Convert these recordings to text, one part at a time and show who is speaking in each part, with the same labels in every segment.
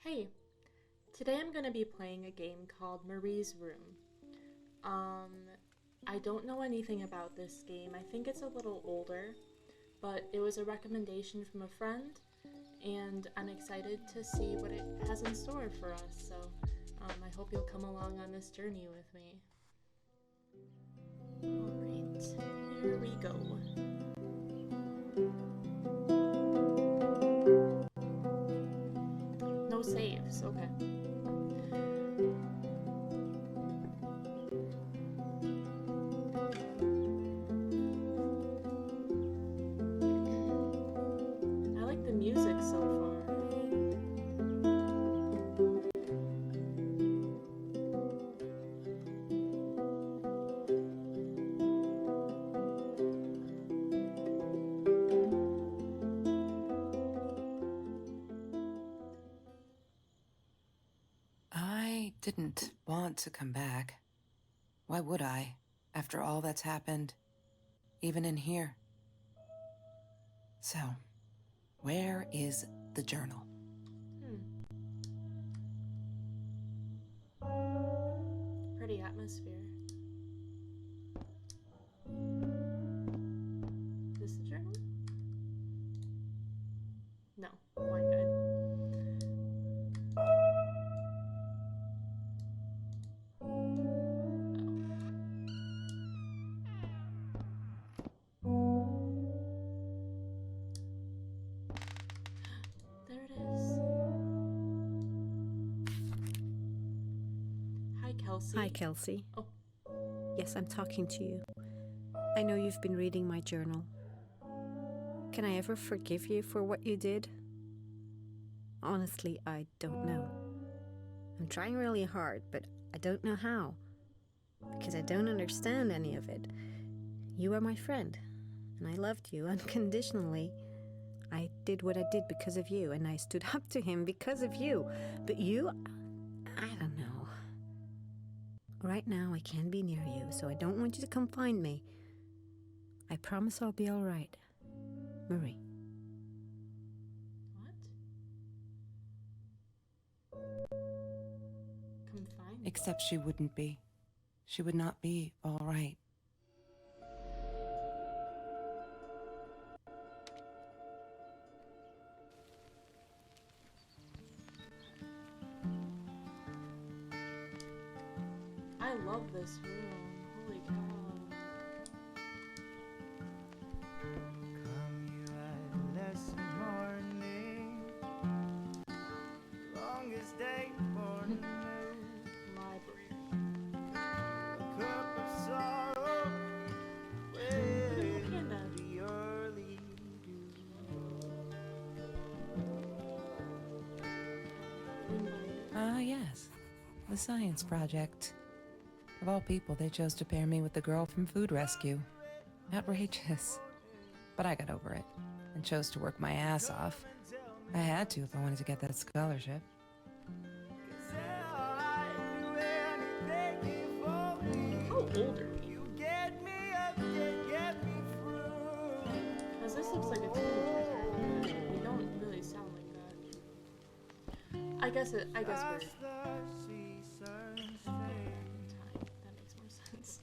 Speaker 1: Hey, today I'm going to be playing a game called Marie's Room. Um, I don't know anything about this game. I think it's a little older, but it was a recommendation from a friend, and I'm excited to see what it has in store for us. So I hope you'll come along on this journey with me. Alright, here we go. No saves, okay. I like the music so far.
Speaker 2: I didn't want to come back. Why would I, after all that's happened, even in here? So, where is the journal?
Speaker 1: Pretty atmosphere. Is this the journal? No, wine guide. There it is. Hi, Kelsey.
Speaker 3: Hi, Kelsey.
Speaker 1: Oh.
Speaker 3: Yes, I'm talking to you. I know you've been reading my journal. Can I ever forgive you for what you did? Honestly, I don't know. I'm trying really hard, but I don't know how. Because I don't understand any of it. You are my friend, and I loved you unconditionally. I did what I did because of you, and I stood up to him because of you. But you, I don't know. Right now, I can't be near you, so I don't want you to come find me. I promise I'll be all right. Marie.
Speaker 1: What? Confined?
Speaker 2: Except she wouldn't be. She would not be all right.
Speaker 1: I love this room. Holy cow.
Speaker 4: Come you at lesson morning, longest day for the moon.
Speaker 1: Library.
Speaker 4: A cup of sorrow with the early
Speaker 2: Ah, yes. The science project. Of all people, they chose to pair me with the girl from Food Rescue. Outrageous. But I got over it, and chose to work my ass off. I had to if I wanted to get that scholarship.
Speaker 1: How old are we? Because this looks like a teenager, but we don't really sound like that. I guess we're time. That makes more sense.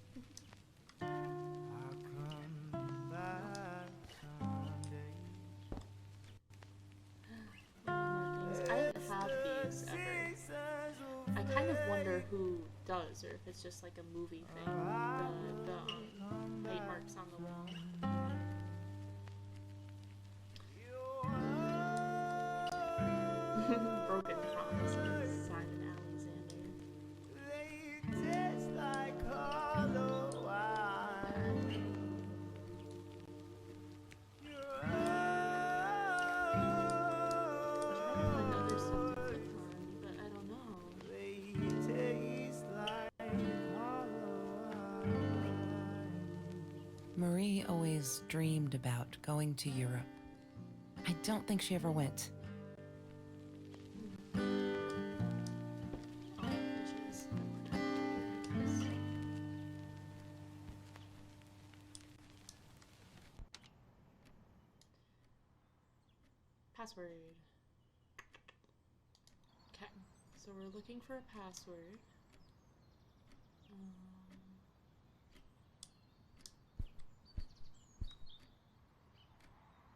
Speaker 1: I didn't have these ever. I kind of wonder who does, or if it's just like a movie thing. The bite marks on the wall. Broken promises, Simon Alexander. Another stuff to click on, but I don't know.
Speaker 2: Marie always dreamed about going to Europe. I don't think she ever went.
Speaker 1: Oh, jeez. Password. So we're looking for a password.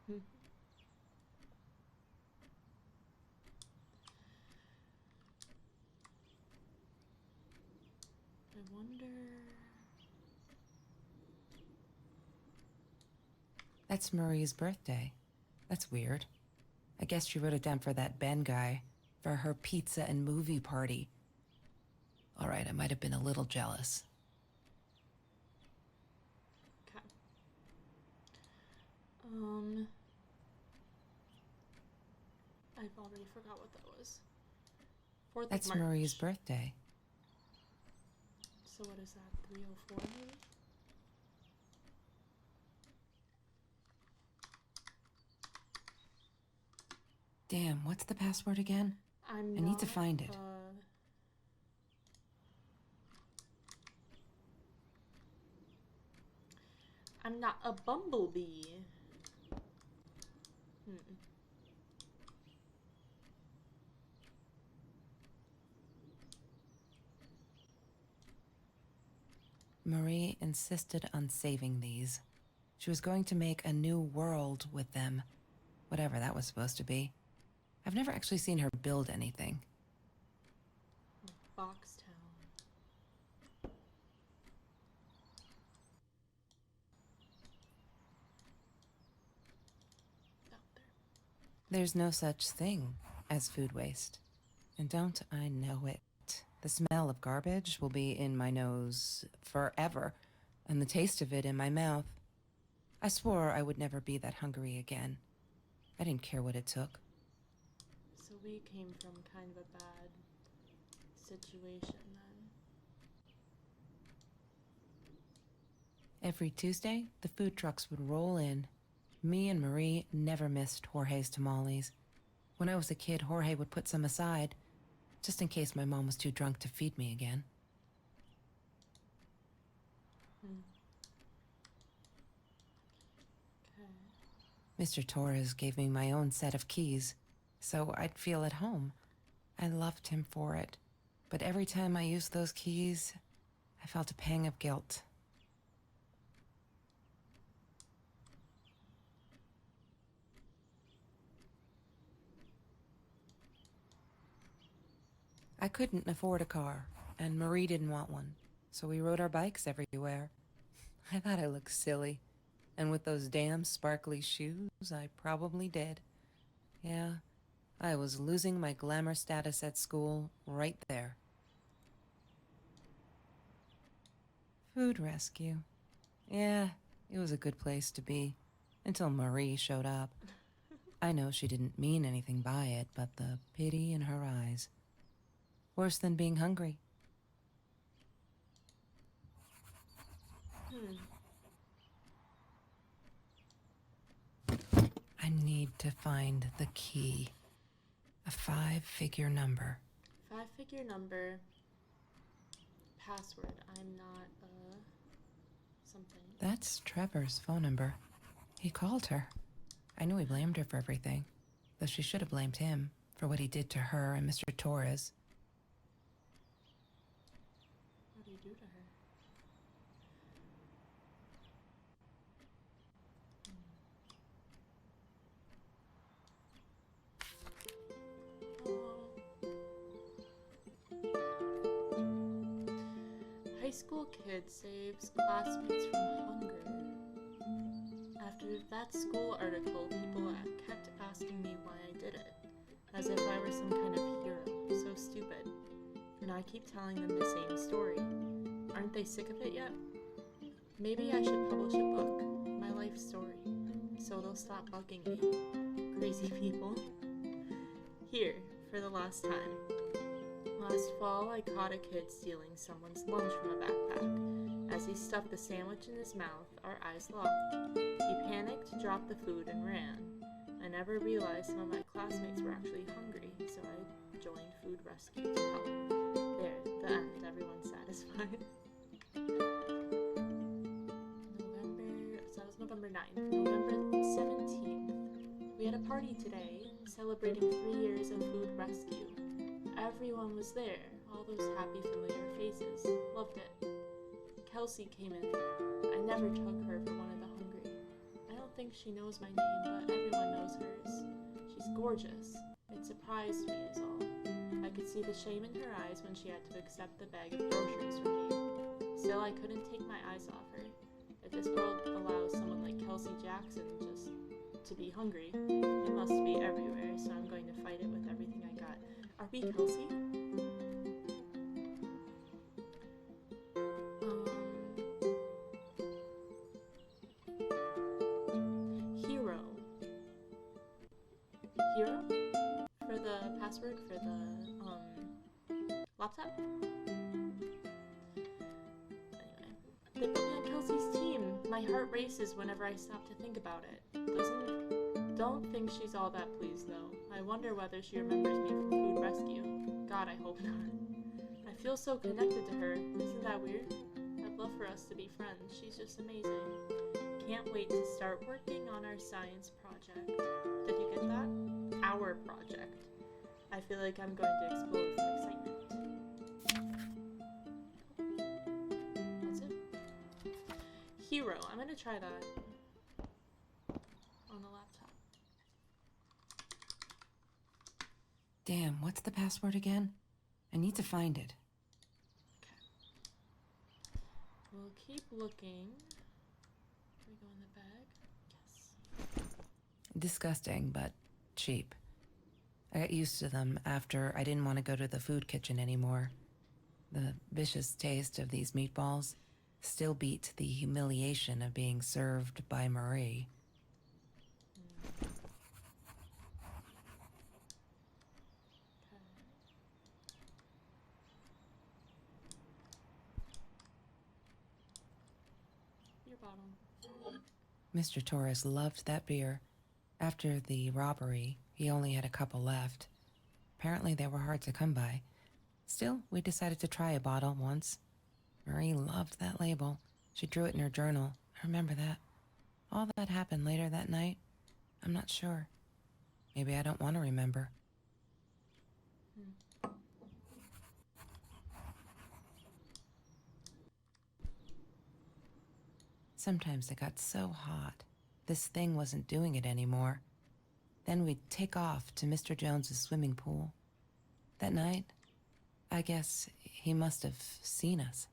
Speaker 1: Hmm. I wonder...
Speaker 2: That's Marie's birthday. That's weird. I guess she wrote it down for that Ben guy, for her pizza and movie party. All right, I might have been a little jealous.
Speaker 1: Okay. I've already forgot what that was. 4th
Speaker 2: That's
Speaker 1: of March.
Speaker 2: Marie's birthday.
Speaker 1: So what is that, 304 maybe?
Speaker 2: Damn, what's the password again? I need to find it.
Speaker 1: I'm not a bumblebee.
Speaker 2: Marie insisted on saving these. She was going to make a new world with them, whatever that was supposed to be. I've never actually seen her build anything.
Speaker 1: Boxtown. Out there.
Speaker 2: There's no such thing as food waste. And don't I know it? The smell of garbage will be in my nose forever, and the taste of it in my mouth. I swore I would never be that hungry again. I didn't care what it took.
Speaker 1: So we came from kind of a bad situation then.
Speaker 2: Every Tuesday, the food trucks would roll in. Me and Marie never missed Jorge's tamales. When I was a kid, Jorge would put some aside, just in case my mom was too drunk to feed me again.
Speaker 1: Okay.
Speaker 2: Mr. Torres gave me my own set of keys, so I'd feel at home. I loved him for it, but every time I used those keys, I felt a pang of guilt. I couldn't afford a car, and Marie didn't want one, so we rode our bikes everywhere. I thought I looked silly, and with those damn sparkly shoes, I probably did. Yeah, I was losing my glamour status at school right there. Food rescue. Yeah, it was a good place to be, until Marie showed up. I know she didn't mean anything by it, but the pity in her eyes. Worse than being hungry. I need to find the key. A 5-figure number.
Speaker 1: 5-figure number. Password. I'm not, something.
Speaker 2: That's Trevor's phone number. He called her. I knew he blamed her for everything, though she should have blamed him for what he did to her and Mr. Torres.
Speaker 1: What do you do to her? High school kid saves classmates from hunger. After that school article, people kept asking me why I did it, as if I were some kind of hero, so stupid. And I keep telling them the same story. Aren't they sick of it yet? Maybe I should publish a book, my life story, so they'll stop bugging me. Crazy people. Here, for the last time. Last fall, I caught a kid stealing someone's lunch from a backpack. As he stuffed the sandwich in his mouth, our eyes locked. He panicked, dropped the food, and ran. I never realized some of my classmates were actually hungry, so I joined Food Rescue to help. There, the end. Everyone's satisfied. So that was November 9th. November 17th. We had a party today, celebrating 3 years of Food Rescue. Everyone was there, all those happy familiar faces. Loved it. Kelsey came in. I never took her for one of the hungry. I don't think she knows my name, but everyone knows hers. She's gorgeous. It surprised me is all. I could see the shame in her eyes when she had to accept the bag of groceries from me. Still, I couldn't take my eyes off her. If this world allows someone like Kelsey Jackson just to be hungry, it must be everywhere, so I'm going to fight it with everything I got. Are we Kelsey? Hero. Hero? For the password for the, laptop? Anyway. They put me on Kelsey's team. My heart races whenever I stop to think about it. Don't think she's all that pleased, though. I wonder whether she remembers me from Food Rescue. God, I hope not. I feel so connected to her. Isn't that weird? I'd love for us to be friends. She's just amazing. Can't wait to start working on our science project. Did you get that? Our project. I feel like I'm going to explode from excitement. That's it. Hero. I'm gonna try that on the laptop.
Speaker 2: Damn, what's the password again? I need to find it.
Speaker 1: Okay. We'll keep looking. Can we go in the bag? Yes.
Speaker 2: Disgusting, but cheap. I got used to them after I didn't want to go to the food kitchen anymore. The vicious taste of these meatballs still beat the humiliation of being served by Marie. Your bottle. Mr. Torres loved that beer. After the robbery, he only had a couple left. Apparently they were hard to come by. Still, we decided to try a bottle once. Marie loved that label. She drew it in her journal. I remember that. All that happened later that night, I'm not sure. Maybe I don't want to remember. Sometimes it got so hot, this thing wasn't doing it anymore. Then we'd take off to Mr. Jones's swimming pool. That night, I guess he must have seen us.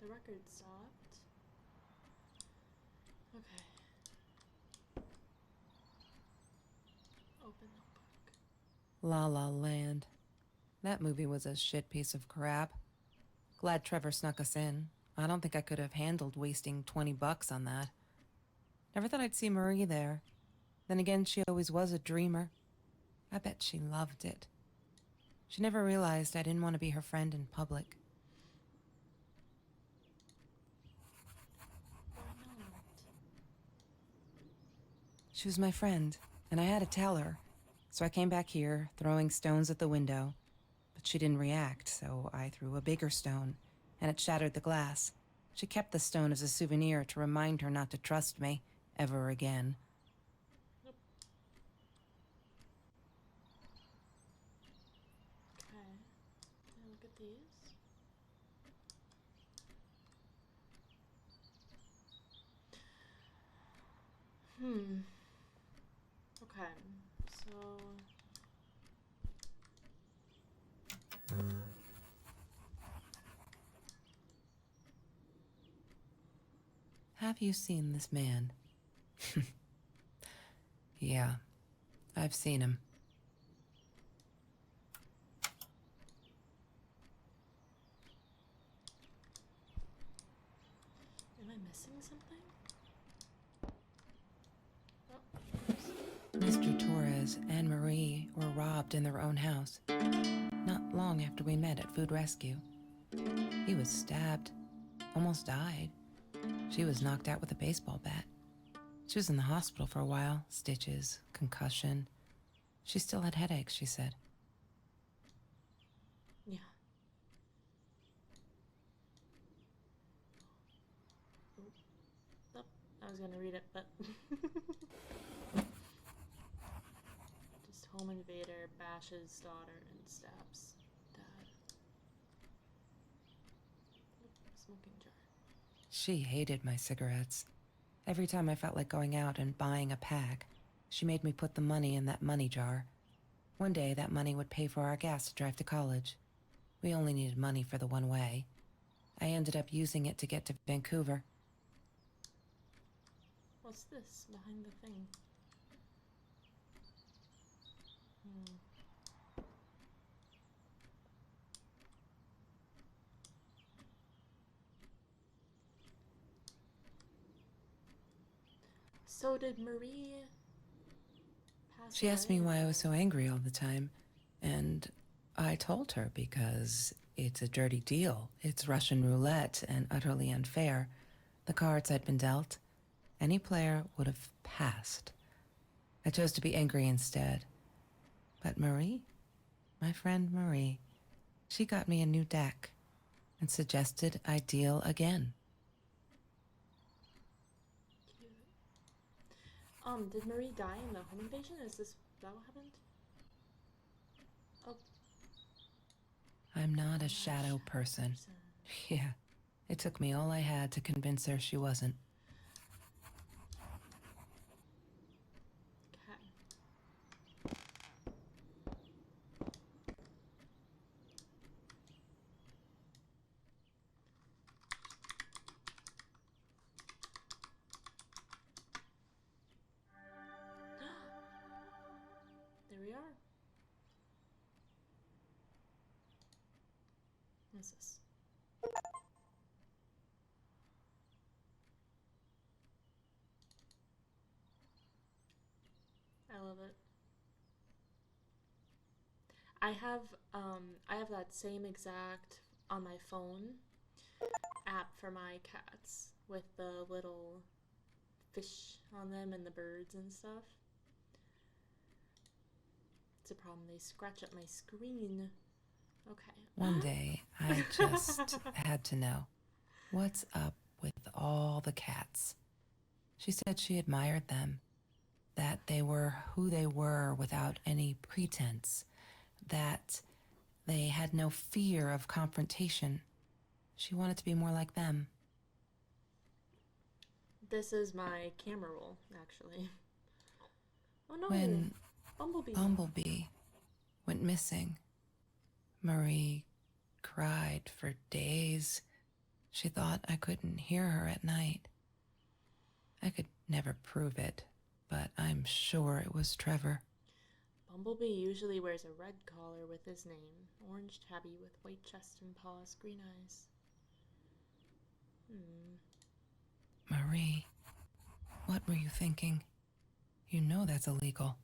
Speaker 1: The record stopped. Okay. Open notebook.
Speaker 2: La La Land. That movie was a shit piece of crap. Glad Trevor snuck us in. I don't think I could have handled wasting $20 on that. Never thought I'd see Marie there. Then again, she always was a dreamer. I bet she loved it. She never realized I didn't want to be her friend in public.
Speaker 1: Why not?
Speaker 2: She was my friend, and I had to tell her. So I came back here, throwing stones at the window. But she didn't react, so I threw a bigger stone, and it shattered the glass. She kept the stone as a souvenir to remind her not to trust me ever again.
Speaker 1: Okay. Now look at these. Okay. So
Speaker 2: Have you seen this man? Yeah, I've seen him.
Speaker 1: am I missing something?
Speaker 2: Mr. Torres and Marie were robbed in their own house, not long after we met at Food Rescue. He was stabbed, almost died. She was knocked out with a baseball bat. She was in the hospital for a while, stitches, concussion. She still had headaches, she said.
Speaker 1: Yeah. Oh, I was gonna read it, but bashes daughter and stabs dad. Smoking jar.
Speaker 2: She hated my cigarettes. Every time I felt like going out and buying a pack, she made me put the money in that money jar. One day, that money would pay for our gas to drive to college. We only needed money for the one way. I ended up using it to get to Vancouver.
Speaker 1: What's this behind the thing? So did Marie pass
Speaker 2: She asked me
Speaker 1: away?
Speaker 2: why I was so angry all the time, and I told her because it's a dirty deal. It's Russian roulette and utterly unfair. The cards I'd been dealt, any player would have passed. I chose to be angry instead. But Marie, my friend Marie, she got me a new deck and suggested I deal again.
Speaker 1: Cute. Did Marie die in the home invasion? Is that what happened? Oh.
Speaker 2: I'm not a shadow person. Yeah, it took me all I had to convince her she wasn't.
Speaker 1: Okay. There we are. What's this? I love it. I have that same exact on my phone app for my cats with the little fish on them and the birds and stuff. It's a problem, they scratch up my screen. Okay.
Speaker 2: One day, I just had to know, what's up with all the cats? She said she admired them, that they were who they were without any pretense, that they had no fear of confrontation. She wanted to be more like them.
Speaker 1: This is my camera roll, actually. Oh no!
Speaker 2: When
Speaker 1: Bumblebee.
Speaker 2: Bumblebee went missing, Marie cried for days. She thought I couldn't hear her at night. I could never prove it, but I'm sure it was Trevor.
Speaker 1: Bumblebee usually wears a red collar with his name, orange tabby with white chest and paws, green eyes.
Speaker 2: Marie, what were you thinking? You know that's illegal.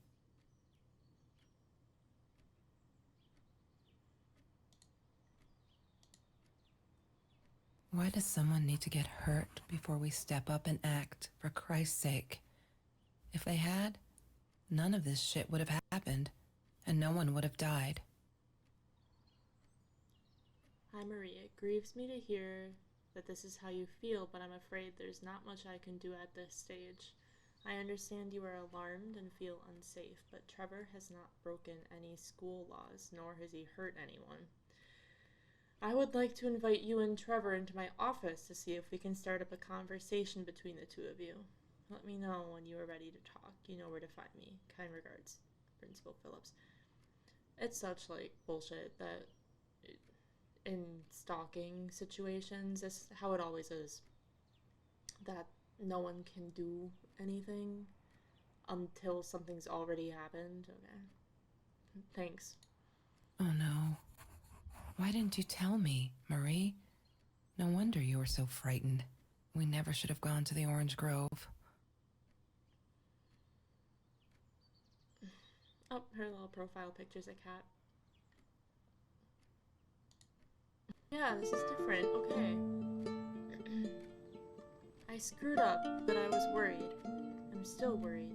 Speaker 2: Why does someone need to get hurt before we step up and act, for Christ's sake? If they had, none of this shit would have happened, and no one would have died.
Speaker 1: Hi Marie, it grieves me to hear that this is how you feel, but I'm afraid there's not much I can do at this stage. I understand you are alarmed and feel unsafe, but Trevor has not broken any school laws, nor has he hurt anyone. I would like to invite you and Trevor into my office to see if we can start up a conversation between the two of you. Let me know when you are ready to talk. You know where to find me. Kind regards, Principal Phillips. It's such, like, bullshit that in stalking situations, it's how it always is. That no one can do anything until something's already happened. Okay. Thanks.
Speaker 2: Oh no. Why didn't you tell me, Marie? No wonder you were so frightened. We never should have gone to the Orange Grove.
Speaker 1: Oh, her little profile picture's a cat. Yeah, this is different. Okay. I screwed up, but I was worried. I'm still worried.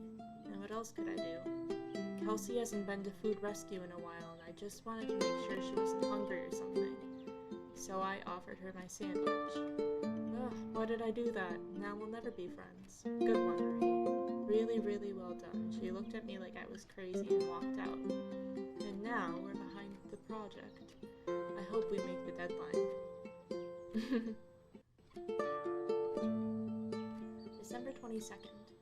Speaker 1: And what else could I do? Kelsey hasn't been to food rescue in a while, and I just wanted to make sure she wasn't hungry or something. So I offered her my sandwich. Ugh, why did I do that? Now we'll never be friends. Good one, Marie. Really, really well done. She looked at me like I was crazy and walked out. And now, we're behind the project. I hope we make the deadline. December 22nd.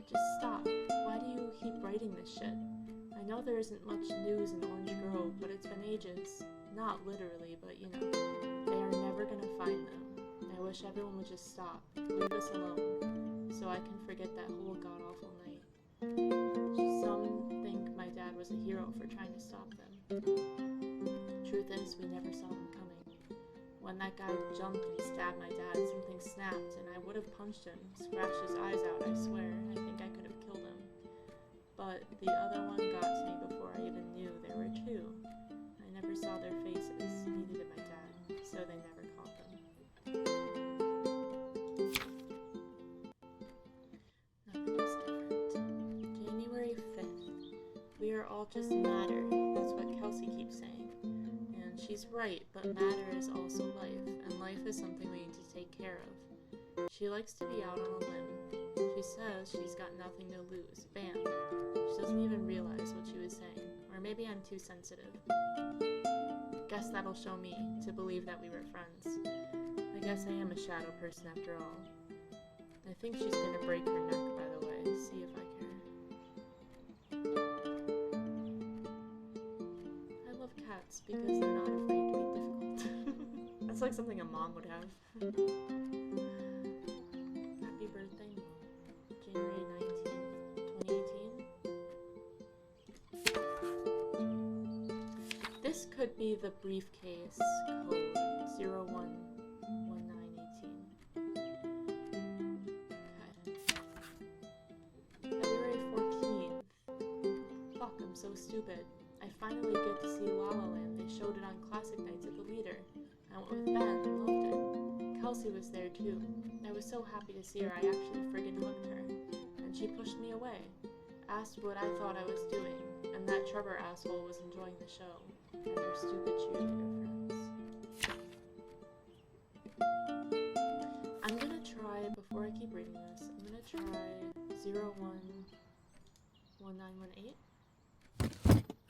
Speaker 1: Just stop. Why do you keep writing this shit? I know there isn't much news in Orange Grove, but it's been ages. Not literally, but you know. They are never gonna find them. I wish everyone would just stop. Leave us alone. So I can forget that whole god-awful night. Some think my dad was a hero for trying to stop them. Truth is, we never saw him coming. When that guy jumped and stabbed my dad, something snapped, and I would have punched him, scratched his eyes out, I swear. I think I could have killed him. But the other one got to me before I even knew there were two. I never saw their faces, neither did my dad, so they never caught them. Nothing is different. January 5th. We are all just matter. That's what Kelsey keeps saying. And she's right, but matter is also life, and life is something we need to take care of. She likes to be out on a limb. She says she's got nothing to lose. Bam. She doesn't even realize what she was saying. Or maybe I'm too sensitive. Guess that'll show me to believe that we were friends. I guess I am a shadow person after all. I think she's gonna break her neck, by the way. See if I care. I love cats because they're not afraid to be difficult. That's like something a mom would have. Happy birthday, Mom. January 19th, 2018. This could be the briefcase code 011918. Okay. February 14th. Fuck, I'm so stupid. I finally get to see La La Land. They showed it on Classic Nights at the Leader. I went with Ben and loved it. Kelsey was there too. I was so happy to see her I actually friggin' hugged her. And she pushed me away. Asked what I thought I was doing. And that Trevor asshole was enjoying the show. And her stupid cheerleader friends. I'm gonna try, before I keep reading this, I'm gonna try 011918.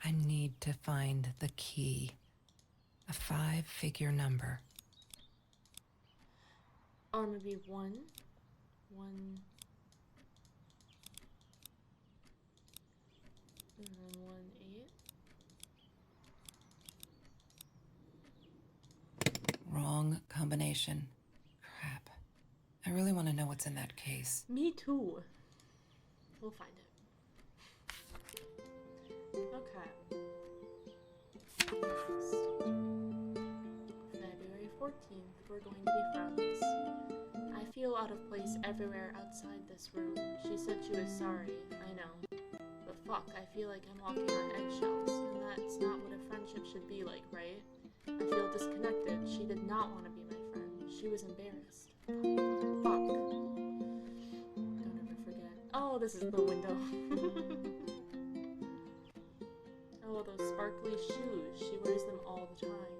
Speaker 2: I need to find the key. A 5-figure number.
Speaker 1: Or maybe 1, and then 1, 8.
Speaker 2: Wrong combination. Crap. I really want to know what's in that case.
Speaker 1: Me too. We'll find it. Okay. Next. February 14th, we're going to be friends. I feel out of place everywhere outside this room. She said she was sorry, I know. But fuck, I feel like I'm walking on eggshells, and that's not what a friendship should be like, right? I feel disconnected. She did not want to be my friend. She was embarrassed. Fuck. Don't ever forget. Oh, this is the window. Oh, those sparkly shoes. She wears them all the time.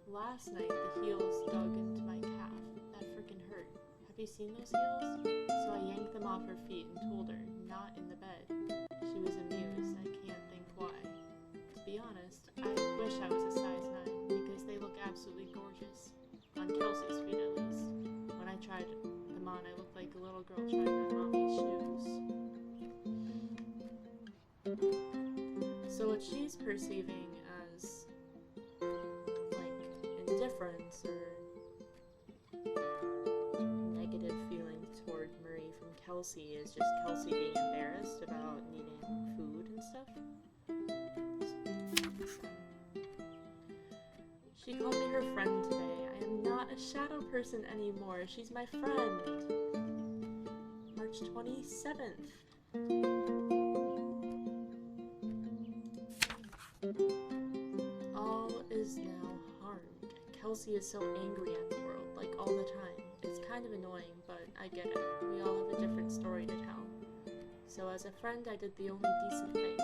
Speaker 1: Last night, the heels dug into my calf. That freaking hurt. Have you seen those heels? So I yanked them off her feet and told her, not in the bed. She was amused. I can't think why. To be honest, I wish I was a size 9 because they look absolutely gorgeous. On Kelsey's feet, at least. When I tried them on, I looked like a little girl trying on mommy's shoes. So what she's perceiving as, like, indifference or negative feelings toward Marie from Kelsey is just Kelsey being embarrassed about needing food and stuff. She called me her friend today. I am not a shadow person anymore. She's my friend. March 27th. All is now harmed. Kelsey is so angry at the world, like all the time. It's kind of annoying, but I get it. We all have a different story to tell. So as a friend, I did the only decent thing.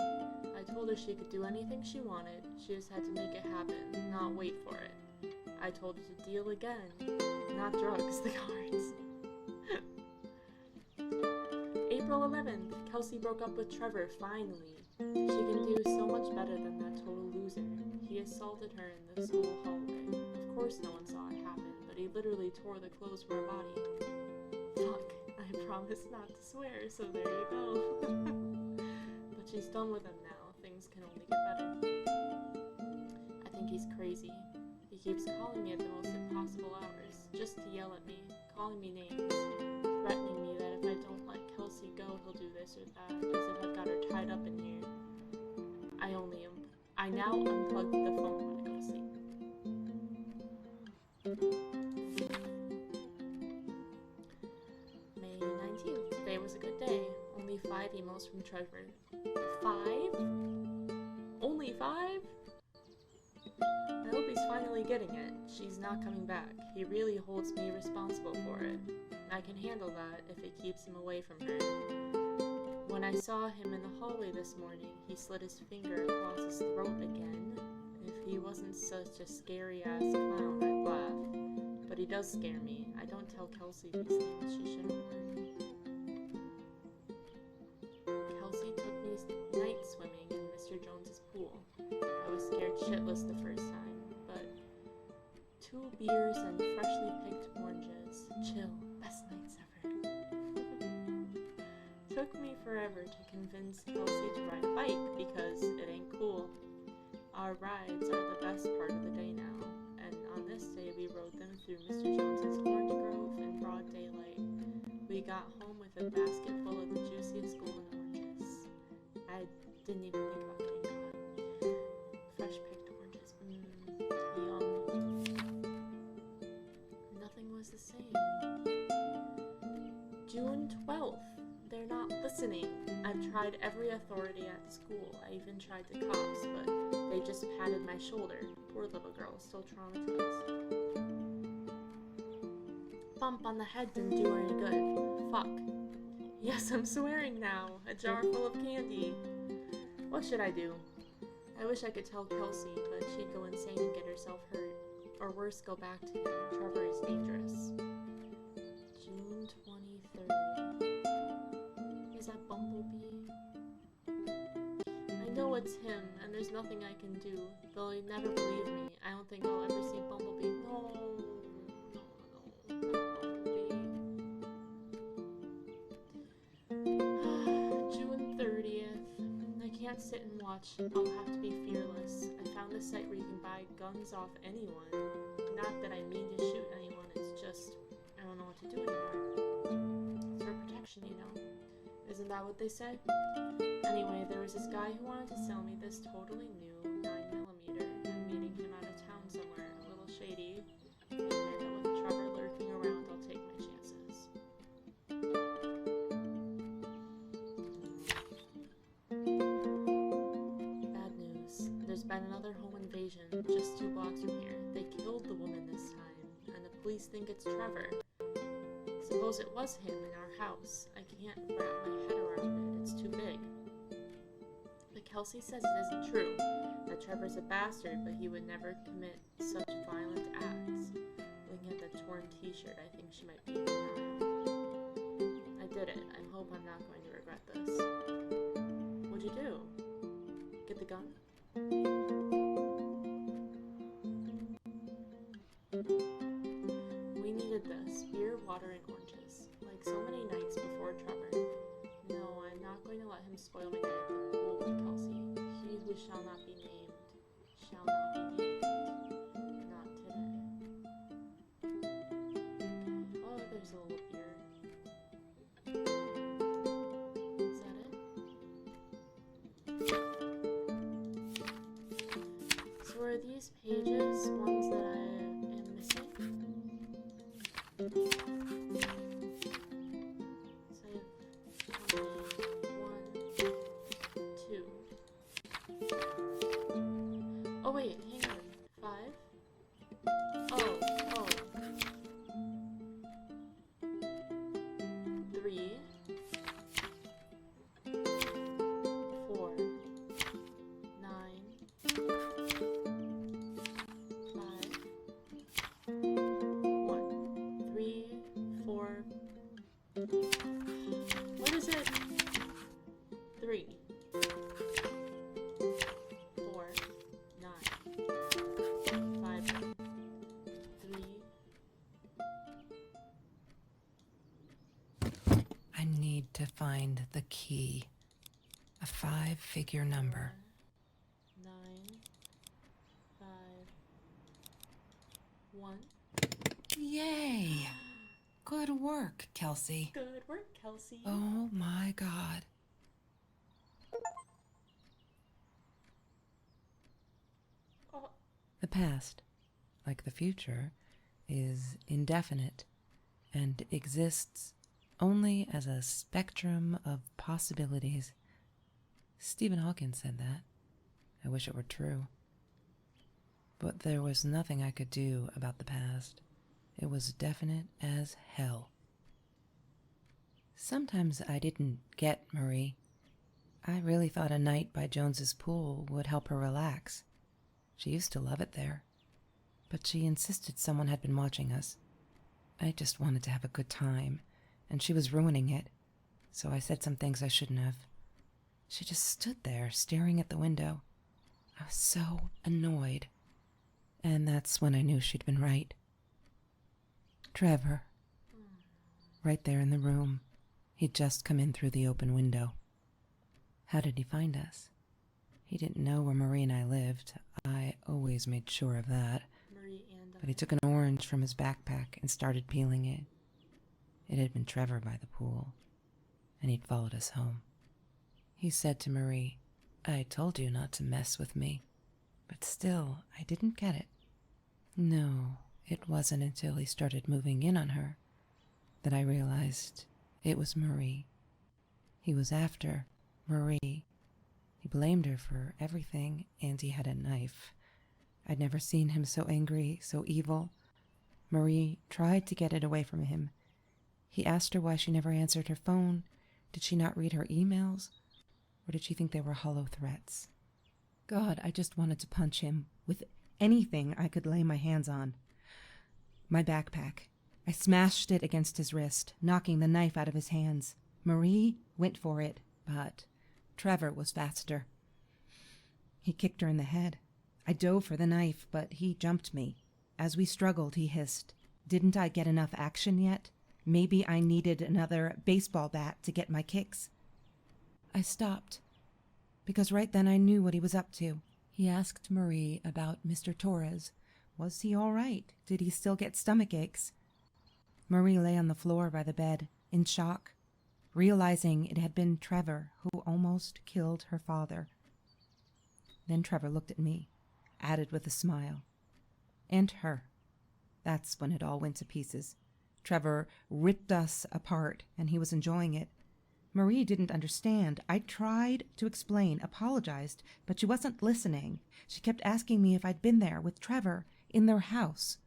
Speaker 1: I told her she could do anything she wanted. She just had to make it happen, not wait for it. I told her to deal again. Not drugs, the cards. April 11th, Kelsey broke up with Trevor, finally. She can do so much better than that total loser. He assaulted her in the school hallway. Of course no one saw it happen, but he literally tore the clothes from her body. Fuck, I promised not to swear, so there you go. But she's done with him now. Things can only get better. I think he's crazy. He keeps calling me at the most impossible hours, just to yell at me, calling me names, threatening me that if I don't let Kelsey go, he'll do this or that, as if I've got her tied up in here. I now unplug the phone when I go to sleep. May 19th. Today was a good day. Only 5 emails from Trevor. 5? Only 5? I hope he's finally getting it. She's not coming back. He really holds me responsible for it. I can handle that if it keeps him away from her. When I saw him in the hallway this morning, he slid his finger across his throat again. If he wasn't such a scary-ass clown, I'd laugh. But he does scare me. I don't tell Kelsey these things. She shouldn't worry. Kelsey took me night swimming in Mr. Jones's pool. I was scared shitless the first time, but 2 beers and freshly picked oranges. Chill. Best nights ever. Took me forever to convince Kelsey to ride a bike because it ain't cool. Our rides are the best part of the day now, and on this day we rode them through Mr. Jones's orange grove in broad daylight. We got home with a basket full of the juiciest golden oranges. I didn't even think about getting caught. Fresh picked oranges. Yum. Nothing was the same. June 12th. They're not listening. I've tried every authority at school. I even tried the cops, but they just patted my shoulder. Poor little girl, still traumatized. Bump on the head didn't do her any good. Fuck. Yes, I'm swearing now. A jar full of candy. What should I do? I wish I could tell Kelsey, but she'd go insane and get herself hurt. Or worse, go back to him. Trevor is dangerous. June 23rd. Is that Bumblebee? I know it's him, and there's nothing I can do. They'll never believe me. I don't think I'll ever see Bumblebee. No, Bumblebee. June 30th. I can't sit and watch. I'll have to be fearless. I found a site where you can buy guns off anyone. Not that I mean to shoot anyone, it's just I don't know what to do anymore. It's for protection, you know. Isn't that what they say? Anyway, there was this guy who wanted to sell me this totally new 9mm. I'm meeting him out of town somewhere, a little shady. And with Trevor lurking around, I'll take my chances. Bad news. There's been another home invasion just 2 blocks from here. They killed the woman this time, and the police think it's Trevor. Suppose it was him in our house. I can't wrap my head around it. It's too big. But Kelsey says it isn't true. That Trevor's a bastard, but he would never commit such violent acts. Looking at the torn t-shirt, I think she might be in denial. I did it. I hope I'm not going to regret this. What'd you do? Get the gun? We needed this. Beer, water, and oranges. Like so many nights before Trevor. No, I'm not going to let him spoil my night at the pool with Kelsey. He who shall not be named, shall not be named. Not today. Oh, there's a little beer. Is that it? So are these pages ones that I am missing? So I have 1, 2. Oh wait, hang on. 5? Oh. 3. 4. 9. 5. 1. 3, 4. What is it? 3.
Speaker 2: A 5-figure number.
Speaker 1: 9, 5, 1.
Speaker 2: Yay! Good work, Kelsey.
Speaker 1: Good work, Kelsey.
Speaker 2: Oh my god.
Speaker 1: Oh,
Speaker 2: The past, like the future, is indefinite and exists only as a spectrum of possibilities. Stephen Hawking said that. I wish it were true. But there was nothing I could do about the past. It was definite as hell. Sometimes I didn't get Marie. I really thought a night by Jones's pool would help her relax. She used to love it there. But she insisted someone had been watching us. I just wanted to have a good time, and she was ruining it, so I said some things I shouldn't have. She just stood there, staring at the window. I was so annoyed. And that's when I knew she'd been right. Trevor. Right there in the room. He'd just come in through the open window. How did he find us? He didn't know where Marie and I lived. I always made sure of that.
Speaker 1: Marie and
Speaker 2: But he took an orange from his backpack and started peeling it. It had been Trevor by the pool, and he'd followed us home. He said to Marie, "I told you not to mess with me." But still, I didn't get it. No, it wasn't until he started moving in on her that I realized it was Marie. He was after Marie. He blamed her for everything, and he had a knife. I'd never seen him so angry, so evil. Marie tried to get it away from him. He asked her why she never answered her phone. Did she not read her emails? Or did she think they were hollow threats? God, I just wanted to punch him with anything I could lay my hands on. My backpack. I smashed it against his wrist, knocking the knife out of his hands. Marie went for it, but Trevor was faster. He kicked her in the head. I dove for the knife, but he jumped me. As we struggled, he hissed, "Didn't I get enough action yet? Maybe I needed another baseball bat to get my kicks." I stopped, because right then I knew what he was up to. He asked Marie about Mr. Torres. Was he all right? Did he still get stomach aches? Marie lay on the floor by the bed, in shock, realizing it had been Trevor who almost killed her father. Then Trevor looked at me, added with a smile. And her. That's when it all went to pieces. Trevor ripped us apart, and he was enjoying it. Marie didn't understand. I tried to explain, apologized, but she wasn't listening. She kept asking me if I'd been there with Trevor in their house.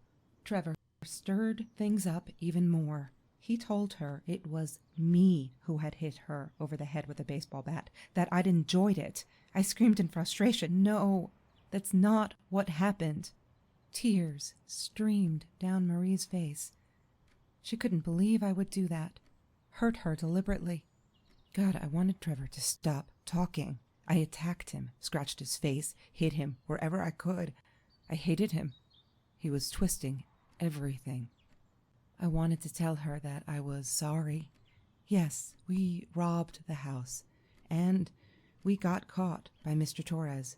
Speaker 2: Trevor stirred things up even more. He told her it was me who had hit her over the head with a baseball bat, that I'd enjoyed it. I screamed in frustration, "No, that's not what happened." Tears streamed down Marie's face. She couldn't believe I would do that, hurt her deliberately. God, I wanted Trevor to stop talking. I attacked him, scratched his face, hit him wherever I could. I hated him. He was twisting everything. I wanted to tell her that I was sorry. Yes, we robbed the house, and we got caught by Mr. Torres.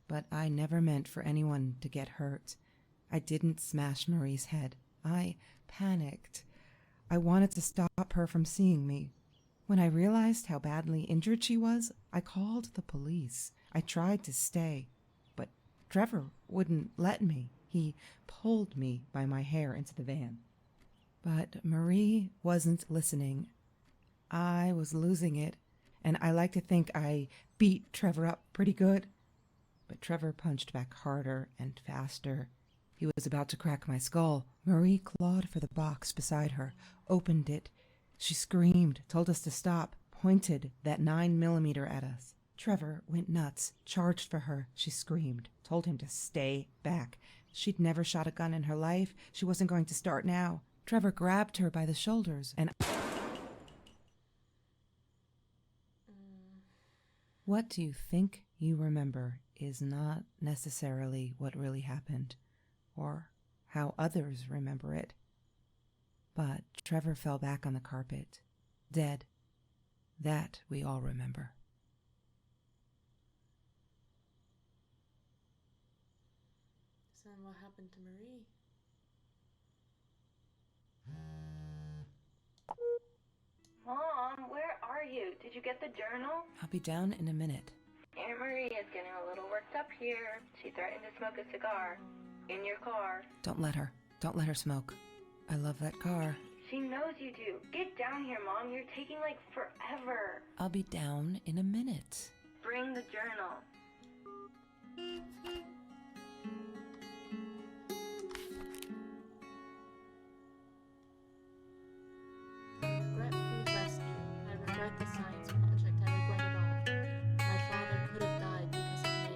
Speaker 2: But I never meant for anyone to get hurt. I didn't smash Marie's head. I panicked. I wanted to stop her from seeing me. When I realized how badly injured she was, I called the police. I tried to stay, but Trevor wouldn't let me. He pulled me by my hair into the van. But Marie wasn't listening. I was losing it, and I like to think I beat Trevor up pretty good. But Trevor punched back harder and faster. He was about to crack my skull. Marie clawed for the box beside her, opened it. She screamed, told us to stop, pointed that 9mm at us. Trevor went nuts, charged for her. She screamed, told him to stay back. She'd never shot a gun in her life. She wasn't going to start now. Trevor grabbed her by the shoulders and... What do you think you remember is not necessarily what really happened, or how others remember it. But Trevor fell back on the carpet, dead. That we all remember.
Speaker 1: what happened to Marie?
Speaker 5: Mom, where are you? Did you get the journal?
Speaker 2: I'll be down in a minute.
Speaker 5: Aunt Marie is getting a little worked up here. She threatened to smoke a cigar. In your car.
Speaker 2: Don't let her. Don't let her smoke. I love that car.
Speaker 5: She knows you do. Get down here, Mom. You're taking like forever.
Speaker 2: I'll be down in a minute.
Speaker 5: Bring the journal.
Speaker 1: Regret food rescue. I regret the science project. I regret it all. My father could have died because of me.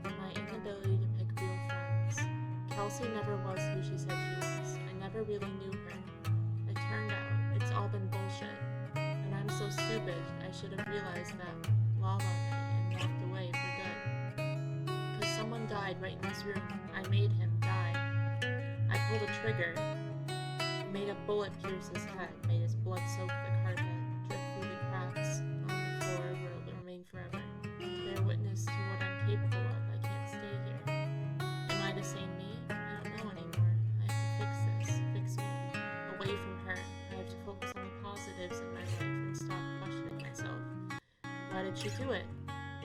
Speaker 1: My inability to pick real friends. Kelsey never was who she said she was. I never really knew her. It turned out it's all been bullshit. And I'm so stupid, I should have realized that love on me and walked away for good. Because someone died right in this room. I made him die. I pulled a trigger. Made a bullet pierce his head, made his blood soak the carpet, drip through the cracks on the floor where it will remain forever. Bear witness to what I'm capable of. I can't stay here. Am I the same me? I don't know anymore. I have to fix this. Fix me. Away from her. I have to focus on the positives in my life and stop questioning myself. Why did she do it?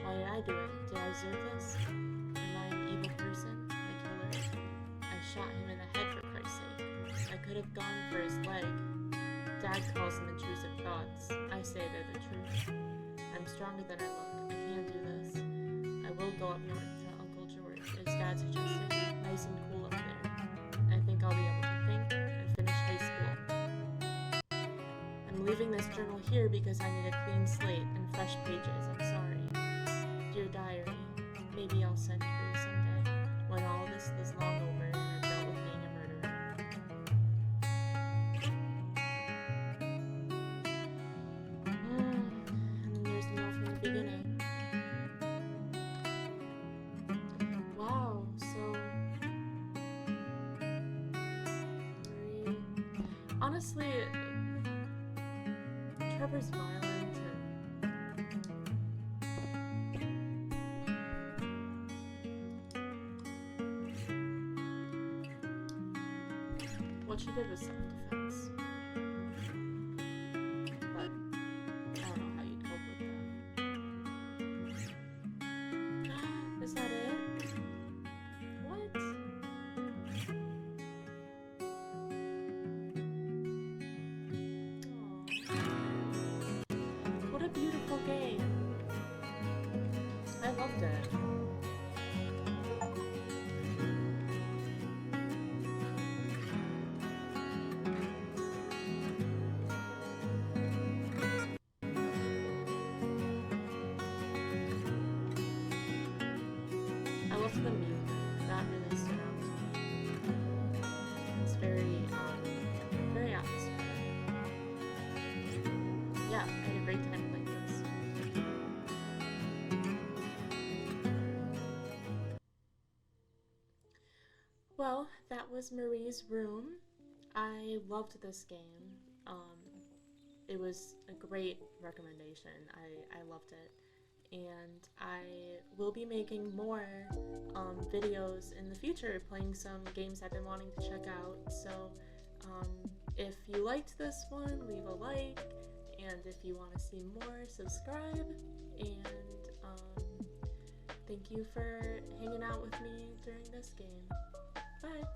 Speaker 1: Why did I do it? Did I deserve this? Am I an evil person? A killer? I shot him in the head for Christ's sake. I could have gone for his leg. Dad calls them intrusive thoughts. I say they're the truth. I'm stronger than I look. I can do this. I will go up north to Uncle George, as Dad suggested. Nice and cool up there. I think I'll be able to think and finish high school. I'm leaving this journal here because I need a clean slate and fresh pages. I'm sorry. Dear diary, maybe I'll send for you someday, when all this is long over and I've dealt with being a murderer. And there's the note from the beginning. Wow, so Marie. Honestly, Trevor's violent and what she did was self-defense. But I don't know how you'd cope with that. Is that it? What? Aw. What a beautiful game. I loved it. I loved the music. That really stood out to me. It's very atmospheric. Yeah, I had a great time playing this. Well, that was Marie's Room. I loved this game. It was a great recommendation. I loved it. And I will be making more videos in the future playing some games I've been wanting to check out. So if you liked this one, leave a like, and if you want to see more, subscribe. And thank you for hanging out with me during this game. Bye!